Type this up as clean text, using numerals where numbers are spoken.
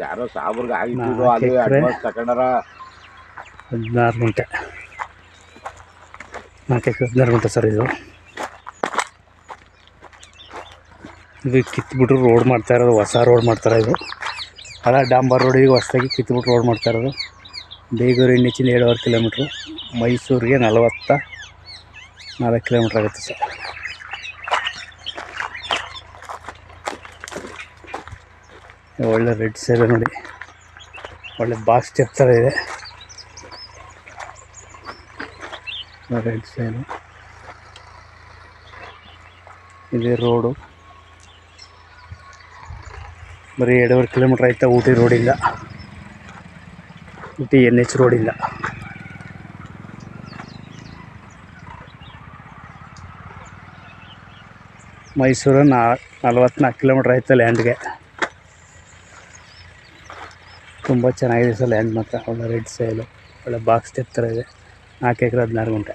ಯಾರೋ ಸಾಬ್ರಿಗೆ ಆಗಿದ್ದು 4 ಅದು ಎಕರೆ ಅಡ್ವಾನ್ಸ್ ತಗೊಂಡಾರ. 16 ಗುಂಟೆ. 4 ಎಕರೆ 16 ಗುಂಟೆ ಸರ್. ಇದು ಕಿತ್ಬಿಟ್ಟು ರೋಡ್ ಮಾಡ್ತಾ ಇರೋದು, ಹೊಸ ರೋಡ್ ಮಾಡ್ತಾರೆ. ಇದು ಅಲ್ಲ ಡಾಂಬರ್ ರೋಡ್. ಈಗ ಹೊಸದಾಗಿ ಕಿತ್ಬಿಟ್ಟು ರೋಡ್ ಮಾಡ್ತಾ ಇರೋದು. ಬೇಗೂರು ಇನ್ನಿಚಿಂದ 7.5 ಕಿಲೋಮೀಟ್ರು, ಮೈಸೂರಿಗೆ 44 ಕಿಲೋಮೀಟ್ರ್ ಆಗುತ್ತೆ ಸರ್. ಒಳ್ಳೆ ರೆಡ್ ಸೈಡ್ ನೋಡಿ, ಒಳ್ಳೆ ಬಾಕ್ಸ್ ಸ್ಟೆಪ್ ಥರ ಇದೆ. ರೆಡ್ ಸೈಡು ಇದೆ ರೋಡು. ಬರೀ 2.5 ಕಿಲೋಮೀಟ್ರ್ ಆಯ್ತಾ ಊಟಿ ರೋಡಿಂದ, ಊಟಿ NH ರೋಡಿಂದ. ಮೈಸೂರು 44 ಕಿಲೋಮೀಟ್ರ್ ಆಯ್ತಾ ಲ್ಯಾಂಡ್ಗೆ. ತುಂಬ ಚೆನ್ನಾಗಿದೆ ಸರ್ ಲ್ಯಾಂಡ್ ಮಾತ್ರ. ಒಳ್ಳೆ ರೆಡ್ ಸೈಲು, ಒಳ್ಳೆ ಬಾಕ್ಸ್ ಸ್ಟೆಪ್ ಥರ ಇದೆ. 4 ಎಕರೆ 16 ಗುಂಟೆ.